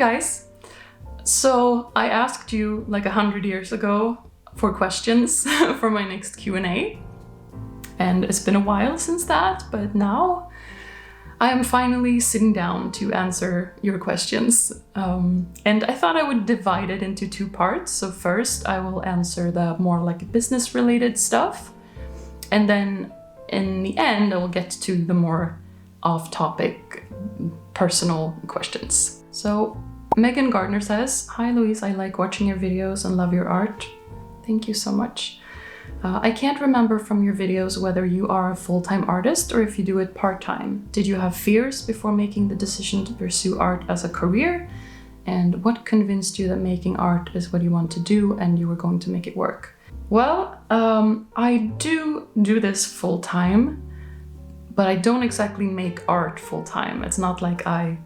guys! So I asked you like 100 years ago for questions for my next Q&A, and it's been a while since that, but now I am finally sitting down to answer your questions. And I thought I would divide it into two parts. So first I will answer the more like business related stuff, and then in the end I will get to the more off-topic personal questions. So Megan Gardner says, "Hi Louise, I like watching your videos and love your art." Thank you so much. I can't remember from your videos whether you are a full-time artist or if you do it part-time. Did you have fears before making the decision to pursue art as a career? And what convinced you that making art is what you want to do and you were going to make it work? Well, I do this full-time, but I don't exactly make art full-time. It's not like I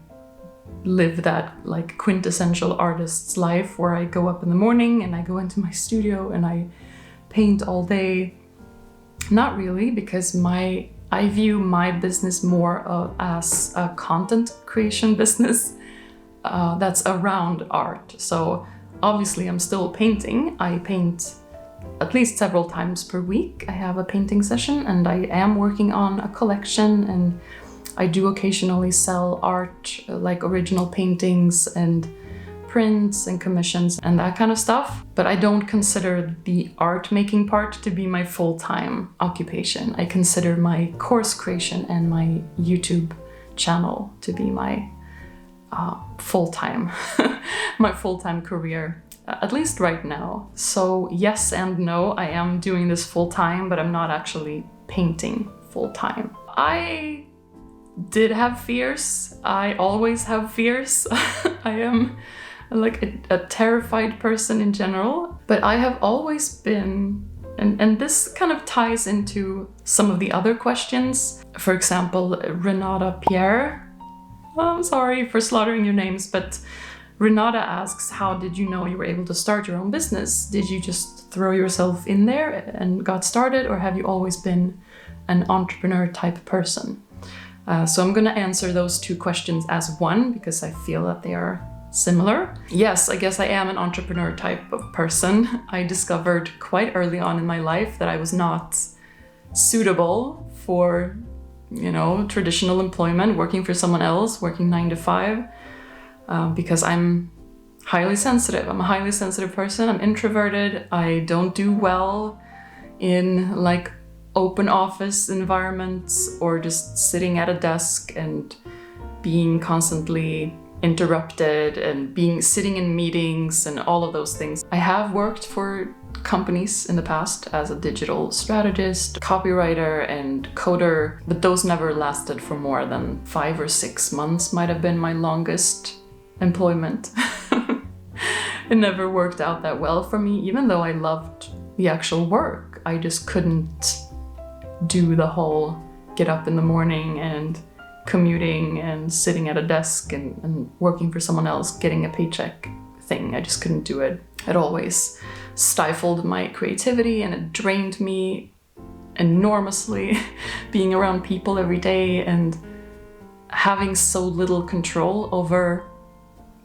live that like quintessential artist's life where I go up in the morning and I go into my studio and I paint all day. Not really, because I view my business more as a content creation business that's around art. So obviously I'm still painting. I paint at least several times per week. I have a painting session and I am working on a collection, and I do occasionally sell art like original paintings and prints and commissions and that kind of stuff. But I don't consider the art making part to be my full-time occupation. I consider my course creation and my YouTube channel to be my full-time, my full-time career, at least right now. So yes and no, I am doing this full-time, but I'm not actually painting full-time. I did have fears. I always have fears. I am like a terrified person in general, but I have always been, and this kind of ties into some of the other questions. For example, Renata Pierre, I'm sorry for slaughtering your names, but Renata asks, how did you know you were able to start your own business? Did you just throw yourself in there and got started, or have you always been an entrepreneur type person? So I'm gonna answer those two questions as one because I feel that they are similar. Yes, I guess I am an entrepreneur type of person. I discovered quite early on in my life that I was not suitable for, traditional employment, working for someone else, working 9 to 5, because I'm highly sensitive. I'm a highly sensitive person. I'm introverted. I don't do well in like open office environments or just sitting at a desk and being constantly interrupted and sitting in meetings and all of those things. I have worked for companies in the past as a digital strategist, copywriter, and coder, but those never lasted for more than 5 or 6 months, might have been my longest employment. It never worked out that well for me, even though I loved the actual work. I just couldn't do the whole get up in the morning and commuting and sitting at a desk and working for someone else, getting a paycheck thing. I just couldn't do it. It always stifled my creativity and it drained me enormously. Being around people every day and having so little control over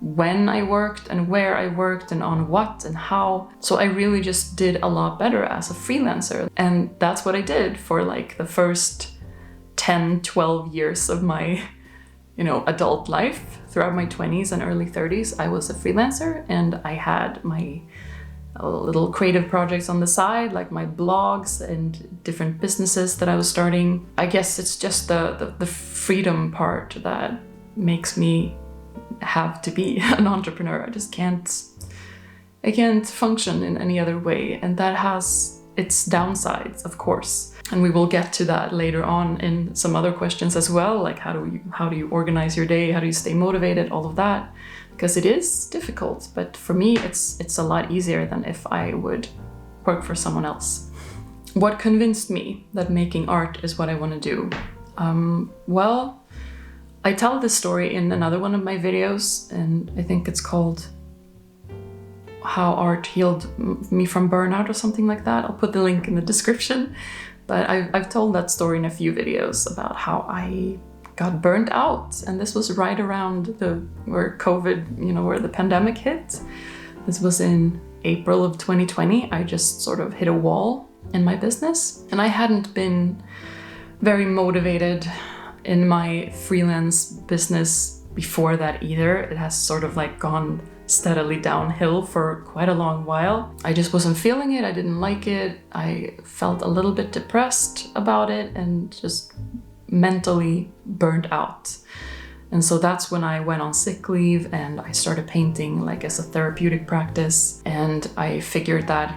when I worked and where I worked and on what and how. So I really just did a lot better as a freelancer. And that's what I did for like the first 10, 12 years of my, adult life. Throughout my 20s and early 30s, I was a freelancer and I had my little creative projects on the side, like my blogs and different businesses that I was starting. I guess it's just the freedom part that makes me have to be an entrepreneur. I just can't function in any other way. And that has its downsides, of course. And we will get to that later on in some other questions as well, like how do you organize your day, how do you stay motivated, all of that, because it is difficult. But for me, it's a lot easier than if I would work for someone else. What convinced me that making art is what I want to do? Well, I tell this story in another one of my videos, and I think it's called How Art Healed Me from Burnout or something like that. I'll put the link in the description. But I've told that story in a few videos about how I got burnt out. And this was right around where COVID, where the pandemic hit. This was in April of 2020. I just sort of hit a wall in my business. And I hadn't been very motivated in my freelance business before that either. It has sort of like gone steadily downhill for quite a long while. I just wasn't feeling it. I didn't like it. I felt a little bit depressed about it and just mentally burnt out. And so that's when I went on sick leave and I started painting like as a therapeutic practice. And I figured that,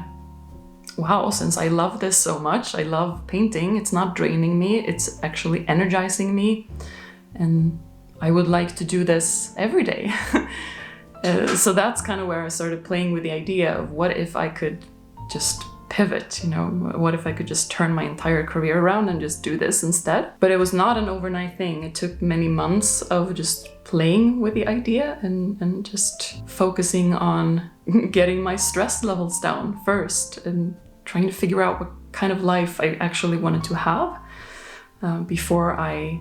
wow, since I love this so much, I love painting, it's not draining me, it's actually energizing me. And I would like to do this every day. So that's kind of where I started playing with the idea of what if I could just pivot, what if I could just turn my entire career around and just do this instead? But it was not an overnight thing. It took many months of just playing with the idea and just focusing on getting my stress levels down first and trying to figure out what kind of life I actually wanted to have before I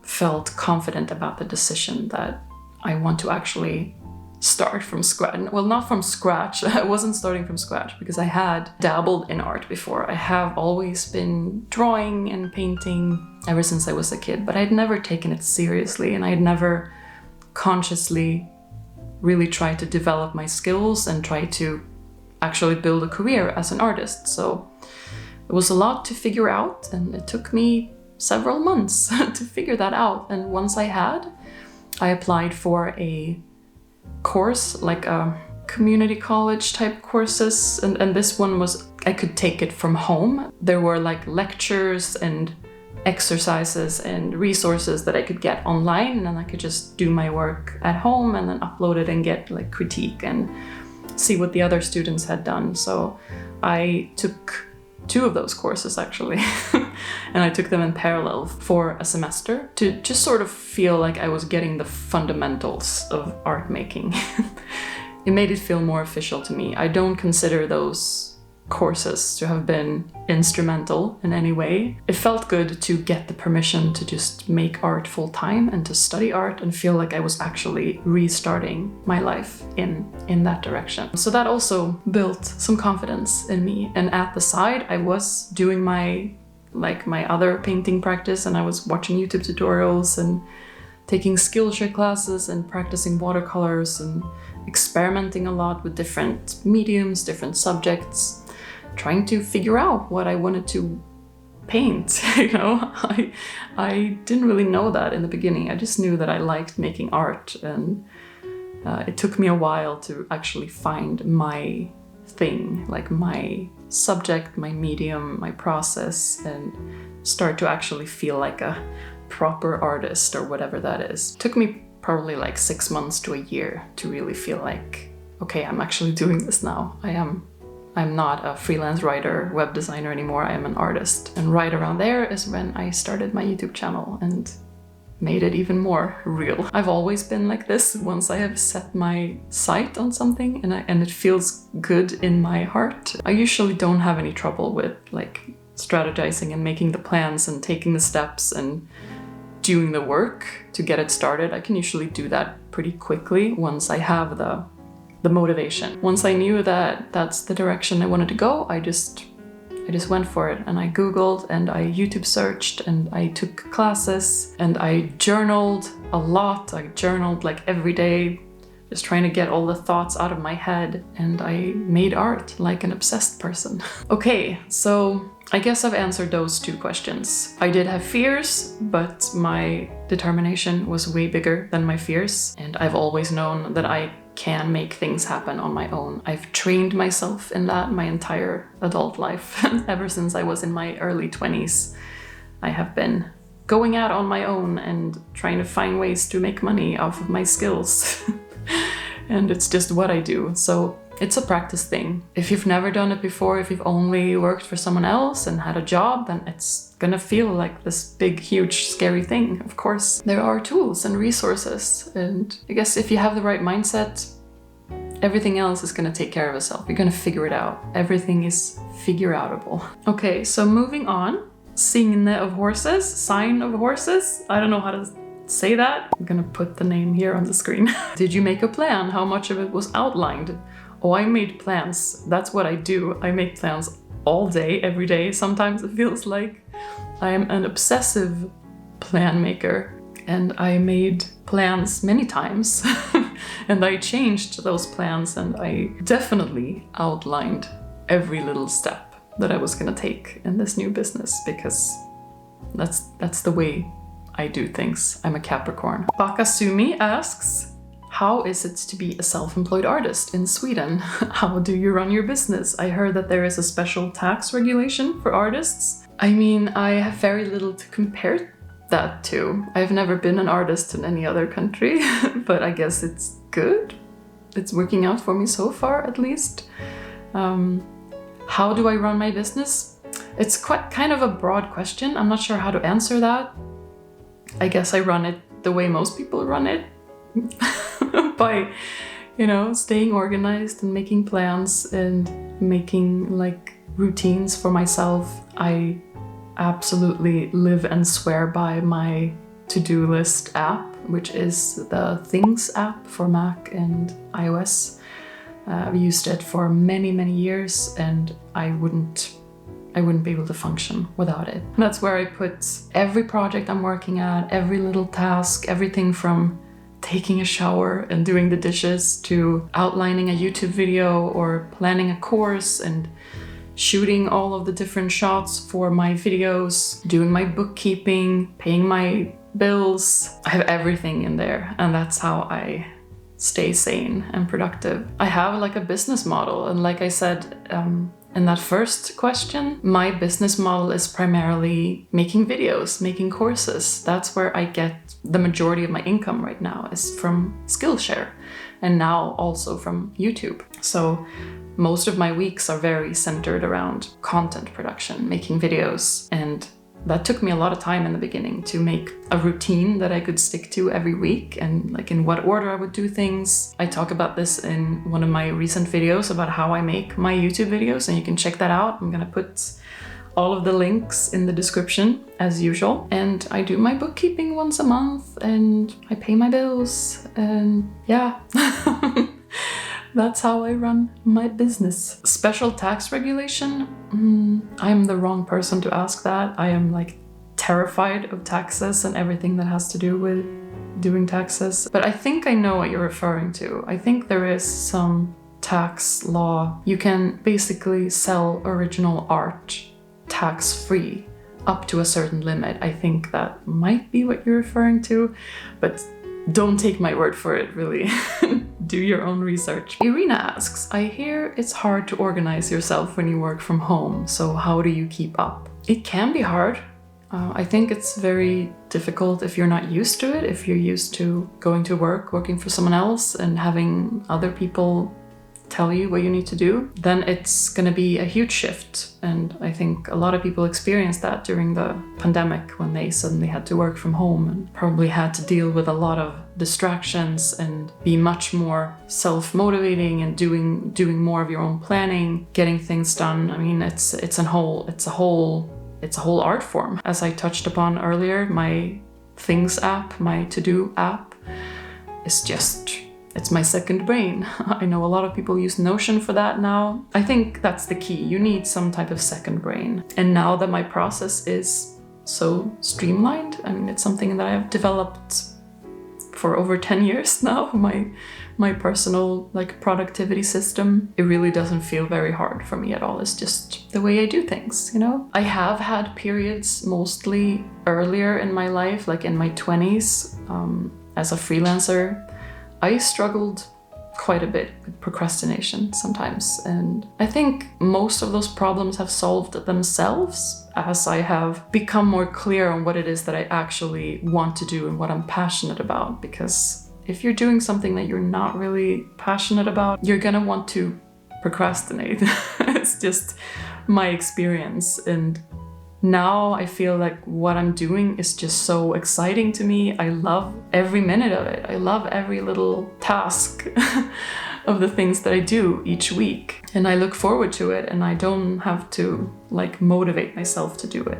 felt confident about the decision that I want to actually start from scratch. Well, not from scratch. I wasn't starting from scratch because I had dabbled in art before. I have always been drawing and painting ever since I was a kid, but I'd never taken it seriously and I'd never consciously really tried to develop my skills and try to actually build a career as an artist. So it was a lot to figure out and it took me several months to figure that out. And once I applied for a course, like a community college type courses, and this one was, I could take it from home. There were like lectures and exercises and resources that I could get online, and then I could just do my work at home and then upload it and get like critique and see what the other students had done. So I took 2 of those courses actually and I took them in parallel for a semester to just sort of feel like I was getting the fundamentals of art making. It made it feel more official to me. I don't consider those courses to have been instrumental in any way. It felt good to get the permission to just make art full time and to study art and feel like I was actually restarting my life in that direction. So that also built some confidence in me. And at the side, I was doing my other painting practice, and I was watching YouTube tutorials and taking Skillshare classes and practicing watercolors and experimenting a lot with different mediums, different subjects, trying to figure out what I wanted to paint. I didn't really know that in the beginning. I just knew that I liked making art, and it took me a while to actually find my thing, like my subject, my medium, my process, and start to actually feel like a proper artist or whatever that is. It took me probably like 6 months to a year to really feel like, okay, I'm actually doing this now. I'm not a freelance writer, web designer anymore. I am an artist. And right around there is when I started my YouTube channel and made it even more real. I've always been like this. Once I have set my sight on something and it feels good in my heart, I usually don't have any trouble with like strategizing and making the plans and taking the steps and doing the work to get it started. I can usually do that pretty quickly once I have the motivation. Once I knew that that's the direction I wanted to go, I just went for it, and I Googled and I YouTube searched and I took classes and I journaled a lot. I journaled like every day, just trying to get all the thoughts out of my head, and I made art like an obsessed person. Okay, so I guess I've answered those 2 questions. I did have fears, but my determination was way bigger than my fears, and I've always known that I can make things happen on my own. I've trained myself in that my entire adult life. Ever since I was in my early 20s, I have been going out on my own and trying to find ways to make money off of my skills. And it's just what I do. So it's a practice thing. If you've never done it before, if you've only worked for someone else and had a job, then it's gonna feel like this big, huge, scary thing. Of course, there are tools and resources. And I guess if you have the right mindset, everything else is gonna take care of itself. You're gonna figure it out. Everything is figure-outable. Okay, so moving on. Sign of horses. I don't know how to say that, I'm gonna put the name here on the screen. Did you make a plan? How much of it was outlined? Oh, I made plans. That's what I do. I make plans all day, every day. Sometimes it feels like I am an obsessive plan maker, and I made plans many times and I changed those plans, and I definitely outlined every little step that I was gonna take in this new business, because that's the way I do things. I'm a Capricorn. Bakasumi asks, how is it to be a self-employed artist in Sweden? How do you run your business? I heard that there is a special tax regulation for artists. I mean, I have very little to compare that to. I've never been an artist in any other country, but I guess it's good. It's working out for me so far, at least. How do I run my business? It's quite kind of a broad question. I'm not sure how to answer that. I guess I run it the way most people run it. By, staying organized and making plans and making like routines for myself. I absolutely live and swear by my to-do list app, which is the Things app for Mac and iOS. I've used it for many, many years, and I wouldn't be able to function without it. That's where I put every project I'm working at, every little task, everything from taking a shower and doing the dishes to outlining a YouTube video or planning a course and shooting all of the different shots for my videos, doing my bookkeeping, paying my bills. I have everything in there, and that's how I stay sane and productive. I have like a business model, and like I said in that first question, my business model is primarily making videos, making courses. That's where I get the majority of my income right now, is from Skillshare, and now also from YouTube. So most of my weeks are very centered around content production, making videos, and that took me a lot of time in the beginning to make a routine that I could stick to every week, and like in what order I would do things. I talk about this in one of my recent videos about how I make my YouTube videos, and you can check that out. I'm gonna put all of the links in the description as usual. And I do my bookkeeping once a month, and I pay my bills, and yeah. That's how I run my business. Special tax regulation? I'm the wrong person to ask that. I am like terrified of taxes and everything that has to do with doing taxes. But I think I know what you're referring to. I think there is some tax law. You can basically sell original art tax-free up to a certain limit. I think that might be what you're referring to, but don't take my word for it, really. Do your own research. Irina asks, I hear it's hard to organize yourself when you work from home, so how do you keep up? It can be hard. I think it's very difficult if you're not used to it, if you're used to going to work, working for someone else, and having other people tell you what you need to do, then it's going to be a huge shift. And I think a lot of people experienced that during the pandemic, when they suddenly had to work from home and probably had to deal with a lot of distractions and be much more self-motivating and doing more of your own planning, getting things done. I mean, it's a whole art form. As I touched upon earlier, my Things app, my to-do app, is it's my second brain. I know a lot of people use Notion for that now. I think that's the key. You need some type of second brain. And now that my process is so streamlined, I mean, it's something that I have developed for over 10 years now, my personal like productivity system. It really doesn't feel very hard for me at all. It's just the way I do things, I have had periods mostly earlier in my life, like in my 20s, as a freelancer. I struggled quite a bit with procrastination sometimes, and I think most of those problems have solved themselves as I have become more clear on what it is that I actually want to do and what I'm passionate about. Because if you're doing something that you're not really passionate about, you're gonna want to procrastinate. It's just my experience, and now I feel like what I'm doing is just so exciting to me. I love every minute of it. I love every little task of the things that I do each week. And I look forward to it, and I don't have to like motivate myself to do it.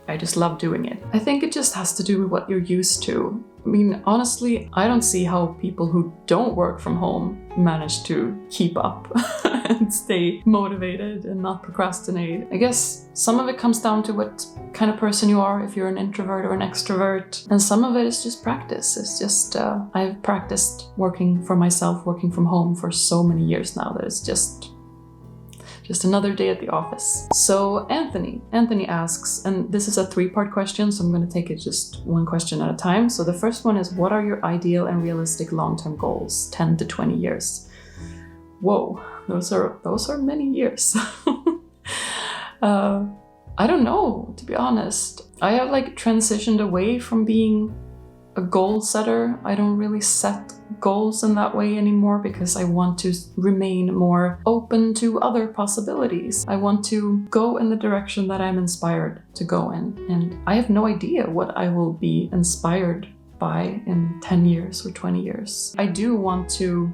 I just love doing it. I think it just has to do with what you're used to. I mean, honestly, I don't see how people who don't work from home manage to keep up and stay motivated and not procrastinate. I guess some of it comes down to what kind of person you are, if you're an introvert or an extrovert. And some of it is just practice. It's just, I've practiced working for myself, working from home for so many years now that it's just another day at the office. So Anthony asks, and this is a 3-part question, so I'm going to take it just one question at a time. So the first one is, what are your ideal and realistic long-term goals, 10 to 20 years? Whoa, those are many years. I don't know, to be honest. I have transitioned away from being a goal setter. I don't really set goals in that way anymore because I want to remain more open to other possibilities. I want to go in the direction that I'm inspired to go in. And I have no idea what I will be inspired by in 10 years or 20 years. I do want to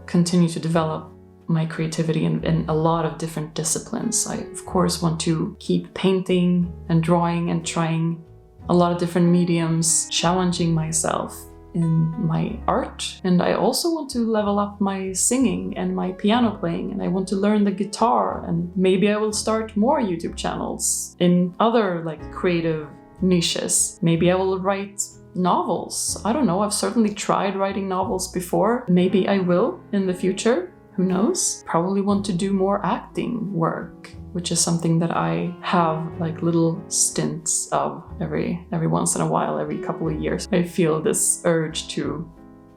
continue to develop my creativity in a lot of different disciplines. I, of course, want to keep painting and drawing and trying a lot of different mediums, challenging myself in my art. And I also want to level up my singing and my piano playing, and I want to learn the guitar, and maybe I will start more YouTube channels in other creative niches. Maybe I will write novels. I don't know, I've certainly tried writing novels before. Maybe I will in the future. Who knows? Probably want to do more acting work, which is something that I have little stints of every once in a while, every couple of years. I feel this urge to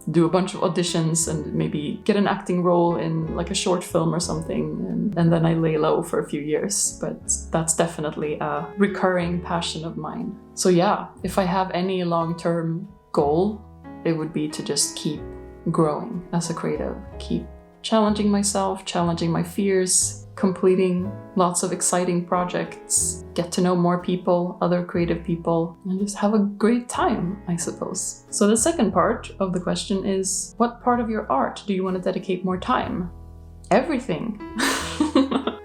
do a bunch of auditions and maybe get an acting role in a short film or something, and then I lay low for a few years. But that's definitely a recurring passion of mine. So yeah, if I have any long-term goal, it would be to just keep growing as a creative, keep challenging myself, challenging my fears, completing lots of exciting projects, get to know more people, other creative people, and just have a great time, I suppose. So the second part of the question is, what part of your art do you want to dedicate more time? Everything.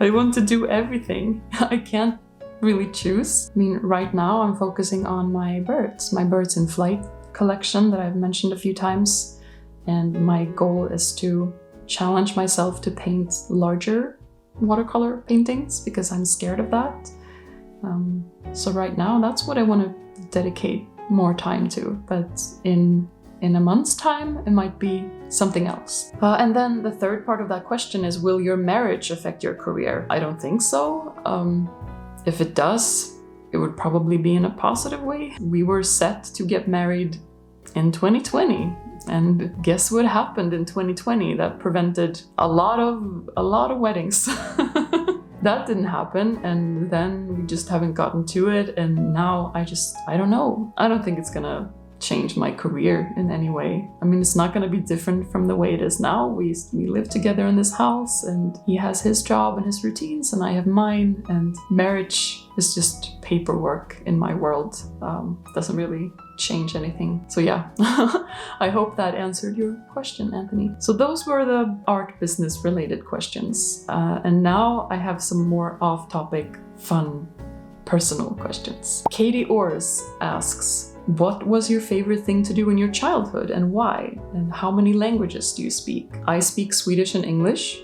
I want to do everything. I can't really choose. I mean, right now I'm focusing on my birds in flight collection that I've mentioned a few times, and my goal is to challenge myself to paint larger watercolor paintings because I'm scared of that. So right now that's what I want to dedicate more time to, but in a month's time it might be something else. And then the third part of that question is, will your marriage affect your career? I don't think so. If it does, it would probably be in a positive way. We were set to get married in 2020. And guess what happened in 2020 that prevented a lot of weddings? That didn't happen, and then we just haven't gotten to it, and now I don't know. I don't think it's gonna change my career in any way. I mean, it's not gonna be different from the way it is now. We live together in this house, and he has his job and his routines, and I have mine, and marriage is just paperwork in my world. Doesn't really change anything. So yeah, I hope that answered your question, Anthony. So those were the art business related questions. And now I have some more off-topic, fun, personal questions. Katie Ors asks, what was your favorite thing to do in your childhood and why? And how many languages do you speak? I speak Swedish and English.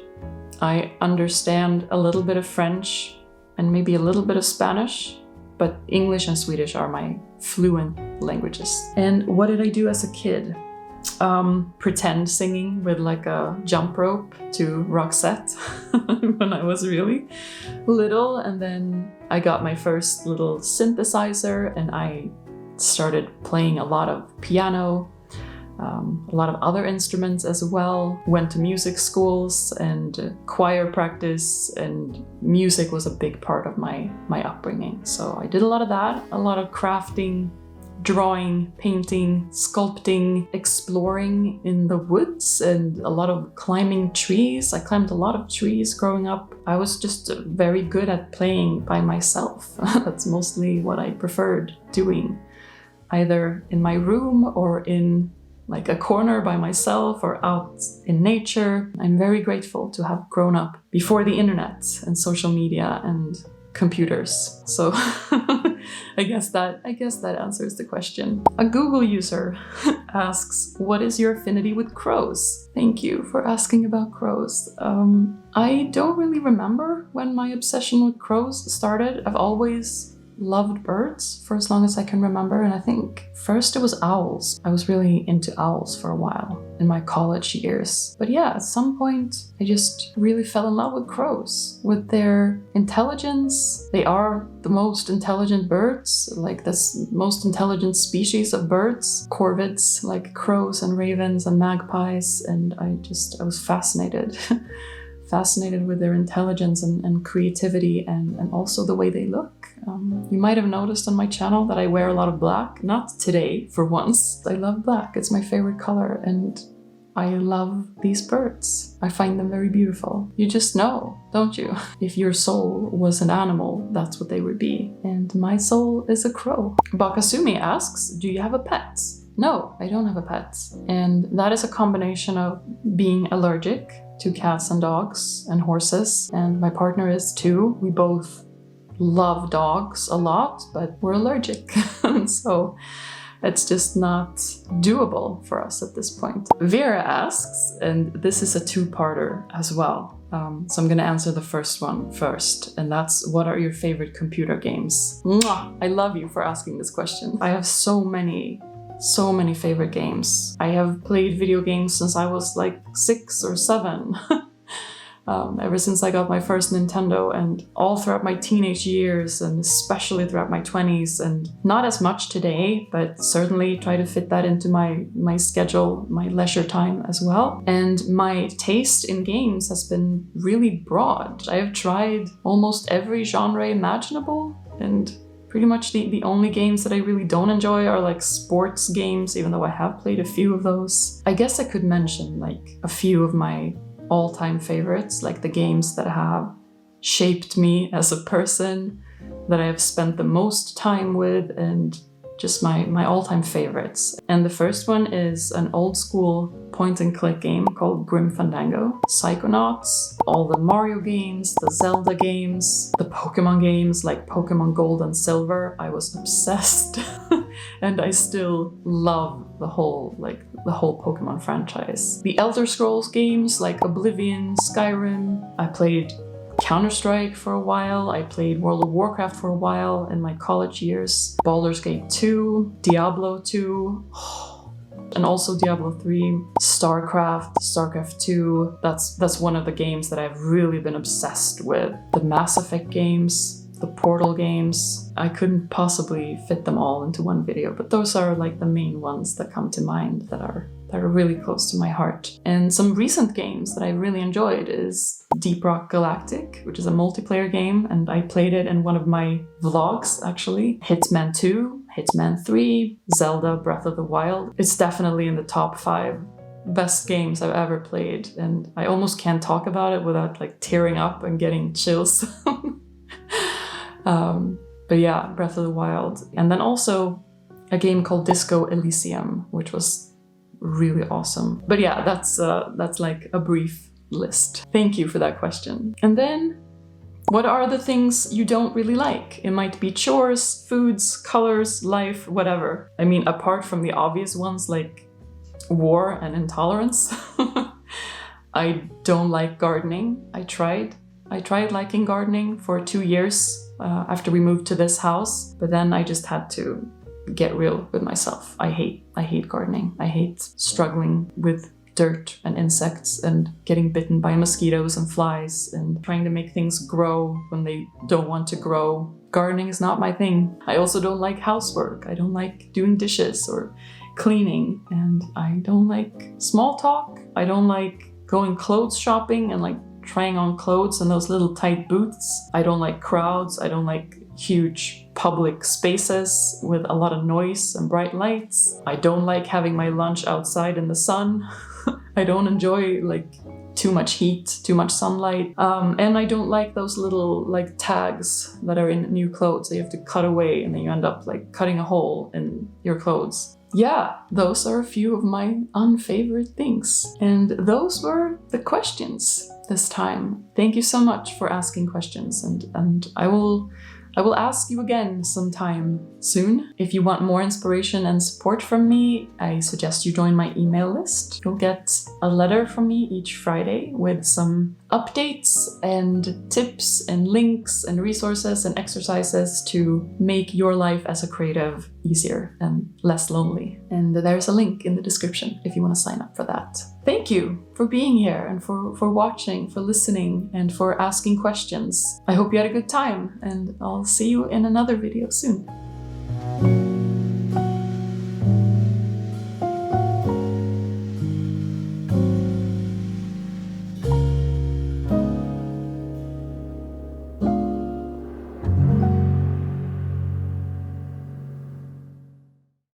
I understand a little bit of French and maybe a little bit of Spanish, but English and Swedish are my fluent languages. And what did I do as a kid? Pretend singing with a jump rope to Roxette when I was really little. And then I got my first little synthesizer and I started playing a lot of piano, a lot of other instruments as well. Went to music schools and choir practice, and music was a big part of my upbringing. So I did a lot of that, a lot of crafting, drawing, painting, sculpting, exploring in the woods, and a lot of climbing trees. I climbed a lot of trees growing up. I was just very good at playing by myself. That's mostly what I preferred doing, either in my room or in a corner by myself or out in nature. I'm very grateful to have grown up before the internet and social media and computers. So I guess that answers the question. A Google user asks, what is your affinity with crows? Thank you for asking about crows. I don't really remember when my obsession with crows started. I've always loved birds for as long as I can remember, and I think first it was owls. I was really into owls for a while in my college years. But yeah, at some point I just really fell in love with crows, with their intelligence. They are the most intelligent birds, like this most intelligent species of birds. Corvids, like crows and ravens and magpies, and I was fascinated. Fascinated with their intelligence and creativity and also the way they look. You might have noticed on my channel that I wear a lot of black. Not today, for once. I love black. It's my favorite color, and I love these birds. I find them very beautiful. You just know, don't you? If your soul was an animal, that's what they would be. And my soul is a crow. Bakasumi asks, do you have a pet? No, I don't have a pet. And that is a combination of being allergic to cats and dogs and horses, and my partner is too. We both love dogs a lot, but we're allergic. So it's just not doable for us at this point. Vera asks, and this is a two-parter as well. So I'm gonna answer the first one first, and that's, what are your favorite computer games? Mwah! I love you for asking this question. I have so many favorite games. I have played video games since I was like 6 or 7. Ever since I got my first Nintendo, and all throughout my teenage years, and especially throughout my 20s, and not as much today, but certainly try to fit that into my schedule, my leisure time as well. And my taste in games has been really broad. I have tried almost every genre imaginable, and pretty much the only games that I really don't enjoy are like sports games, even though I have played a few of those. I guess I could mention like a few of my all-time favorites, like the games that have shaped me as a person, that I have spent the most time with, and just my all-time favorites. And the first one is an old school point-and-click game called Grim Fandango. Psychonauts, all the Mario games, the Zelda games, the Pokemon games like Pokemon Gold and Silver. I was obsessed. And I still love the whole Pokemon franchise. The Elder Scrolls games like Oblivion, Skyrim. I played Counter-Strike for a while. I played World of Warcraft for a while in my college years. Baldur's Gate 2, Diablo 2, and also Diablo 3, StarCraft 2. That's one of the games that I've really been obsessed with. The Mass Effect games, the Portal games. I couldn't possibly fit them all into one video, but those are like the main ones that come to mind that are really close to my heart. And some recent games that I really enjoyed is Deep Rock Galactic, which is a multiplayer game, and I played it in one of my vlogs actually. Hitman 2, Hitman 3, Zelda Breath of the Wild. It's definitely in the top 5 best games I've ever played, and I almost can't talk about it without like tearing up and getting chills. But yeah, Breath of the Wild. And then also a game called Disco Elysium, which was really awesome. But yeah, that's like a brief list. Thank you for that question. And then, what are the things you don't really like? It might be chores, foods, colors, life, whatever. I mean, apart from the obvious ones like war and intolerance. I don't like gardening. I tried liking gardening for 2 years after we moved to this house, but then I just had to get real with myself. I hate gardening. I hate struggling with dirt and insects and getting bitten by mosquitoes and flies and trying to make things grow when they don't want to grow. Gardening is not my thing. I also don't like housework. I don't like doing dishes or cleaning, and I don't like small talk. I don't like going clothes shopping and like trying on clothes in those little tight booths. I don't like crowds. I don't like huge public spaces with a lot of noise and bright lights. I don't like having my lunch outside in the sun. I don't enjoy like too much heat, too much sunlight. And I don't like those little like tags that are in new clothes that you have to cut away, and then you end up like cutting a hole in your clothes. Yeah, those are a few of my unfavorite things. And those were the questions this time. Thank you so much for asking questions, and I will I will ask you again sometime soon. If you want more inspiration and support from me, I suggest you join my email list. You'll get a letter from me each Friday with some updates and tips and links and resources and exercises to make your life as a creative easier and less lonely. And there's a link in the description if you want to sign up for that. Thank you for being here and for watching, for listening, and for asking questions. I hope you had a good time, and I'll see you in another video soon.